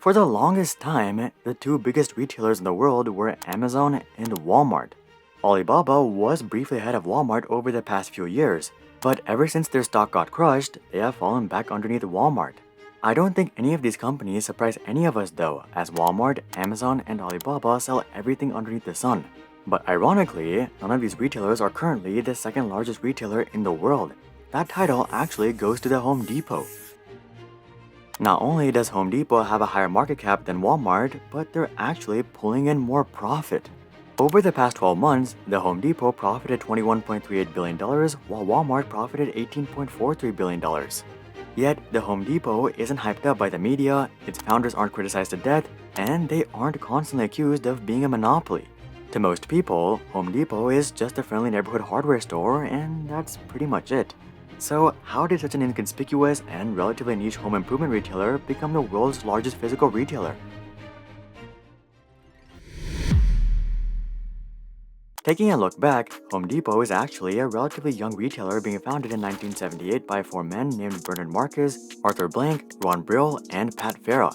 For the longest time, the two biggest retailers in the world were Amazon and Walmart. Alibaba was briefly ahead of Walmart over the past few years, but ever since their stock got crushed, they have fallen back underneath Walmart. I don't think any of these companies surprise any of us though, as Walmart, Amazon, and Alibaba sell everything underneath the sun. But ironically, none of these retailers are currently the second largest retailer in the world. That title actually goes to the Home Depot. Not only does Home Depot have a higher market cap than Walmart, but they're actually pulling in more profit. Over the past 12 months, the Home Depot profited $21.38 billion, while Walmart profited $18.43 billion. Yet, the Home Depot isn't hyped up by the media, its founders aren't criticized to death, and they aren't constantly accused of being a monopoly. To most people, Home Depot is just a friendly neighborhood hardware store, and that's pretty much it. So, how did such an inconspicuous and relatively niche home improvement retailer become the world's largest physical retailer? Taking a look back, Home Depot is actually a relatively young retailer being founded in 1978 by four men named Bernard Marcus, Arthur Blank, Ron Brill, and Pat Farah.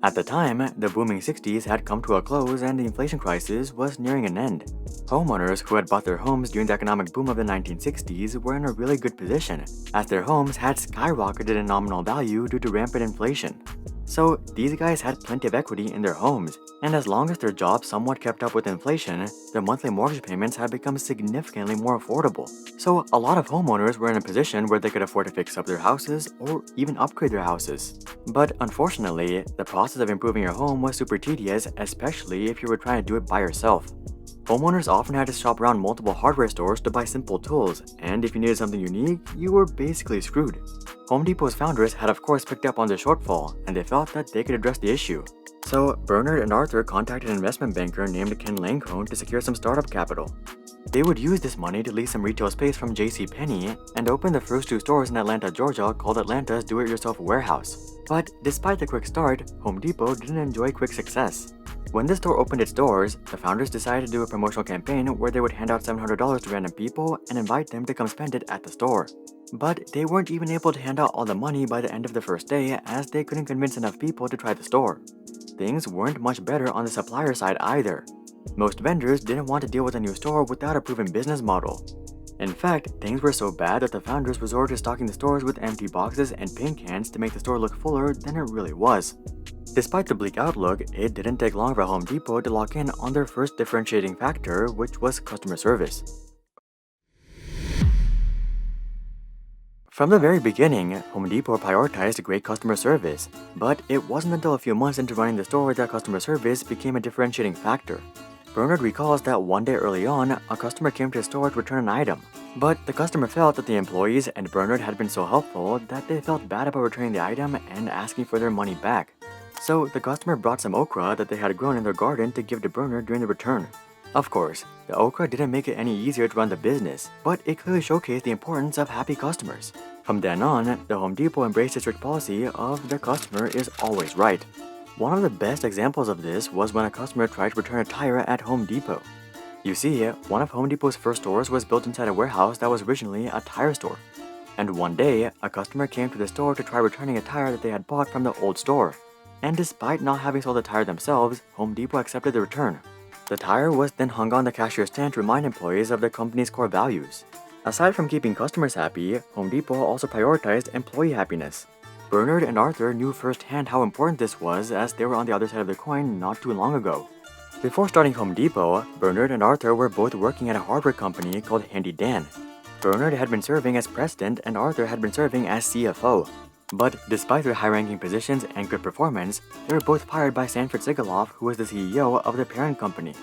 At the time, the booming 60s had come to a close and the inflation crisis was nearing an end. Homeowners who had bought their homes during the economic boom of the 1960s were in a really good position, as their homes had skyrocketed in nominal value due to rampant inflation. So these guys had plenty of equity in their homes, and as long as their jobs somewhat kept up with inflation, their monthly mortgage payments had become significantly more affordable. So a lot of homeowners were in a position where they could afford to fix up their houses or even upgrade their houses. But unfortunately, the process of improving your home was super tedious, especially if you were trying to do it by yourself. Homeowners often had to shop around multiple hardware stores to buy simple tools, and if you needed something unique, you were basically screwed. Home Depot's founders had of course picked up on the shortfall, and they felt that they could address the issue. So Bernard and Arthur contacted an investment banker named Ken Langone to secure some startup capital. They would use this money to lease some retail space from JCPenney and open the first two stores in Atlanta, Georgia called Atlanta's Do-It-Yourself Warehouse. But despite the quick start, Home Depot didn't enjoy quick success. When the store opened its doors, the founders decided to do a promotional campaign where they would hand out $700 to random people and invite them to come spend it at the store. But they weren't even able to hand out all the money by the end of the first day, as they couldn't convince enough people to try the store. Things weren't much better on the supplier side either. Most vendors didn't want to deal with a new store without a proven business model. In fact, things were so bad that the founders resorted to stocking the stores with empty boxes and paint cans to make the store look fuller than it really was. Despite the bleak outlook, it didn't take long for Home Depot to lock in on their first differentiating factor, which was customer service. From the very beginning, Home Depot prioritized great customer service, but it wasn't until a few months into running the store that customer service became a differentiating factor. Bernard recalls that one day early on, a customer came to the store to return an item, but the customer felt that the employees and Bernard had been so helpful that they felt bad about returning the item and asking for their money back. So the customer brought some okra that they had grown in their garden to give to Bernard during the return. Of course, the okra didn't make it any easier to run the business, but it clearly showcased the importance of happy customers. From then on, the Home Depot embraced a strict policy of the customer is always right. One of the best examples of this was when a customer tried to return a tire at Home Depot. You see, one of Home Depot's first stores was built inside a warehouse that was originally a tire store. And one day, a customer came to the store to try returning a tire that they had bought from the old store. And despite not having sold the tire themselves, Home Depot accepted the return. The tire was then hung on the cashier's stand to remind employees of the company's core values. Aside from keeping customers happy, Home Depot also prioritized employee happiness. Bernard and Arthur knew firsthand how important this was, as they were on the other side of the coin not too long ago. Before starting Home Depot, Bernard and Arthur were both working at a hardware company called Handy Dan. Bernard had been serving as president and Arthur had been serving as CFO. But despite their high-ranking positions and good performance, they were both fired by Sanford Sigaloff, who was the CEO of the parent company.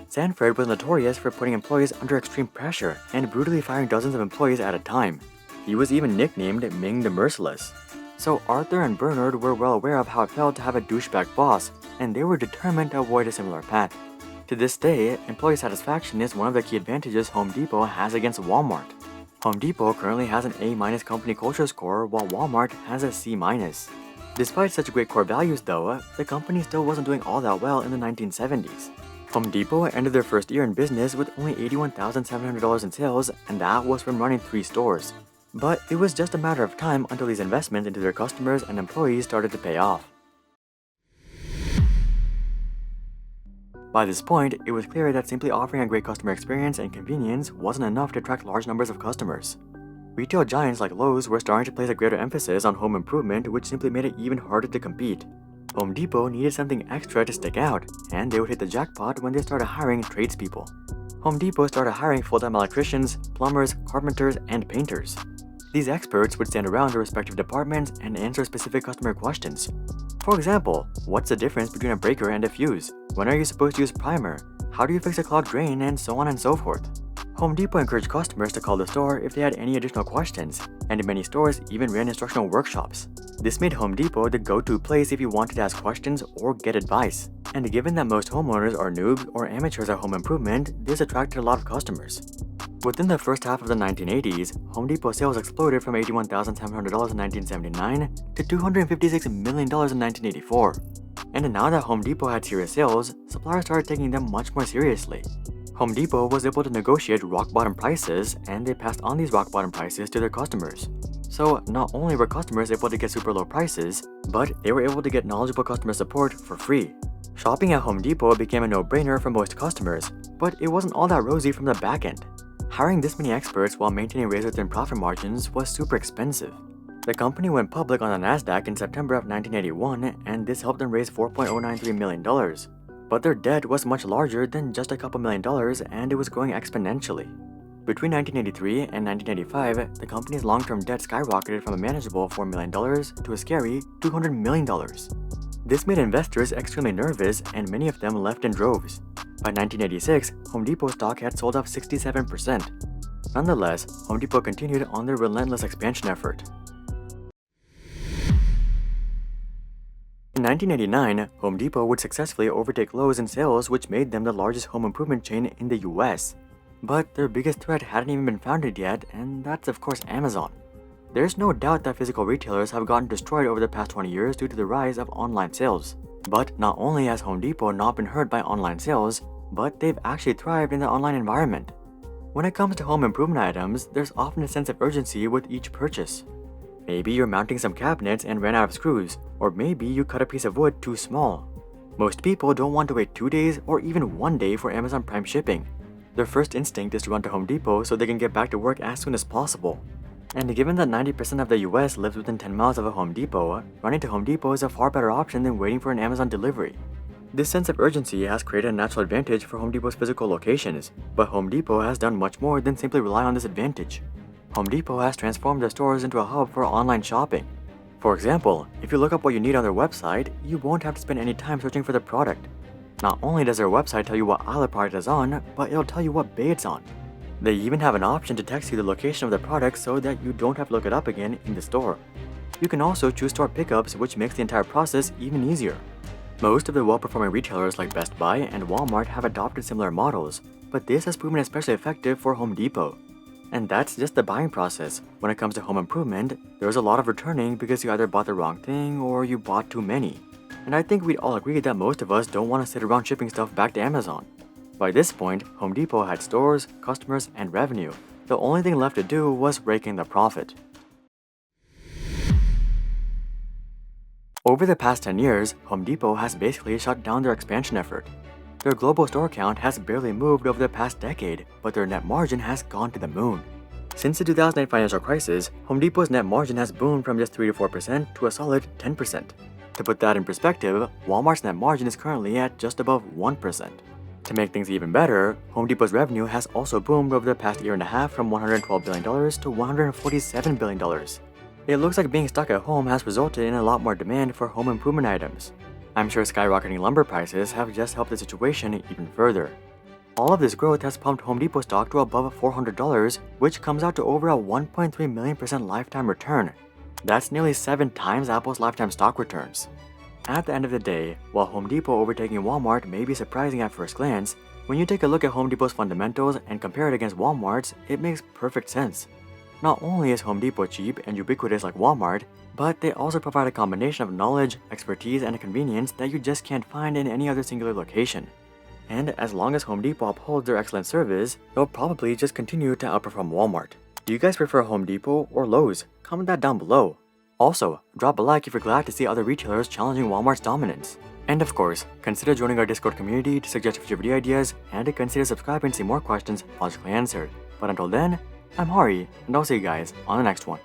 Sanford was notorious for putting employees under extreme pressure and brutally firing dozens of employees at a time. He was even nicknamed Ming the Merciless. So Arthur and Bernard were well aware of how it felt to have a douchebag boss, and they were determined to avoid a similar path. To this day, employee satisfaction is one of the key advantages Home Depot has against Walmart. Home Depot currently has an A- company culture score, while Walmart has a C-. Despite such great core values though, the company still wasn't doing all that well in the 1970s. Home Depot ended their first year in business with only $81,700 in sales, and that was from running 3 stores. But it was just a matter of time until these investments into their customers and employees started to pay off. By this point, it was clear that simply offering a great customer experience and convenience wasn't enough to attract large numbers of customers. Retail giants like Lowe's were starting to place a greater emphasis on home improvement, which simply made it even harder to compete. Home Depot needed something extra to stick out, and they would hit the jackpot when they started hiring tradespeople. Home Depot started hiring full-time electricians, plumbers, carpenters, and painters. These experts would stand around their respective departments and answer specific customer questions. For example, what's the difference between a breaker and a fuse? When are you supposed to use primer? How do you fix a clogged drain? And so on and so forth. Home Depot encouraged customers to call the store if they had any additional questions, and many stores even ran instructional workshops. This made Home Depot the go-to place if you wanted to ask questions or get advice. And given that most homeowners are noobs or amateurs at home improvement, this attracted a lot of customers. Within the first half of the 1980s, Home Depot sales exploded from $81,700 in 1979 to $256 million in 1984. And now that Home Depot had serious sales, suppliers started taking them much more seriously. Home Depot was able to negotiate rock-bottom prices, and they passed on these rock-bottom prices to their customers. So not only were customers able to get super low prices, but they were able to get knowledgeable customer support for free. Shopping at Home Depot became a no-brainer for most customers, but it wasn't all that rosy from the back end. Hiring this many experts while maintaining razor-thin profit margins was super expensive. The company went public on the Nasdaq in September of 1981, and this helped them raise $4.093 million. But their debt was much larger than just a couple $1,000,000, and it was growing exponentially. Between 1983 and 1985, the company's long-term debt skyrocketed from a manageable $4 million to a scary $200 million. This made investors extremely nervous, and many of them left in droves. By 1986, Home Depot stock had sold off 67%. Nonetheless, Home Depot continued on their relentless expansion effort. In 1989, Home Depot would successfully overtake Lowe's in sales, which made them the largest home improvement chain in the US. But their biggest threat hadn't even been founded yet, and that's of course Amazon. There's no doubt that physical retailers have gotten destroyed over the past 20 years due to the rise of online sales. But not only has Home Depot not been hurt by online sales, but they've actually thrived in the online environment. When it comes to home improvement items, there's often a sense of urgency with each purchase. Maybe you're mounting some cabinets and ran out of screws, or maybe you cut a piece of wood too small. Most people don't want to wait 2 days or even 1 day for Amazon Prime shipping. Their first instinct is to run to Home Depot so they can get back to work as soon as possible. And given that 90% of the US lives within 10 miles of a Home Depot, running to Home Depot is a far better option than waiting for an Amazon delivery. This sense of urgency has created a natural advantage for Home Depot's physical locations, but Home Depot has done much more than simply rely on this advantage. Home Depot has transformed their stores into a hub for online shopping. For example, if you look up what you need on their website, you won't have to spend any time searching for the product. Not only does their website tell you what aisle the product is on, but it'll tell you what bay it's on. They even have an option to text you the location of the product so that you don't have to look it up again in the store. You can also choose store pickups, which makes the entire process even easier. Most of the well-performing retailers like Best Buy and Walmart have adopted similar models, but this has proven especially effective for Home Depot. And that's just the buying process. When it comes to home improvement, there's a lot of returning because you either bought the wrong thing or you bought too many. And I think we'd all agree that most of us don't want to sit around shipping stuff back to Amazon. By this point, Home Depot had stores, customers, and revenue. The only thing left to do was rake in the profit. Over the past 10 years, Home Depot has basically shut down their expansion effort. Their global store count has barely moved over the past decade, but their net margin has gone to the moon. Since the 2008 financial crisis, Home Depot's net margin has boomed from just 3 to 4% to a solid 10%. To put that in perspective, Walmart's net margin is currently at just above 1%. To make things even better, Home Depot's revenue has also boomed over the past year and a half from $112 billion to $147 billion. It looks like being stuck at home has resulted in a lot more demand for home improvement items. I'm sure skyrocketing lumber prices have just helped the situation even further. All of this growth has pumped Home Depot stock to above $400, which comes out to over a 1.3 million% lifetime return. That's nearly 7 times Apple's lifetime stock returns. At the end of the day, while Home Depot overtaking Walmart may be surprising at first glance, when you take a look at Home Depot's fundamentals and compare it against Walmart's, it makes perfect sense. Not only is Home Depot cheap and ubiquitous like Walmart, but they also provide a combination of knowledge, expertise, and convenience that you just can't find in any other singular location. And as long as Home Depot upholds their excellent service, they'll probably just continue to outperform Walmart. Do you guys prefer Home Depot or Lowe's? Comment that down below. Also, drop a like if you're glad to see other retailers challenging Walmart's dominance. And of course, consider joining our Discord community to suggest future video ideas and to consider subscribing to see more questions logically answered. But until then, I'm Hari, and I'll see you guys on the next one.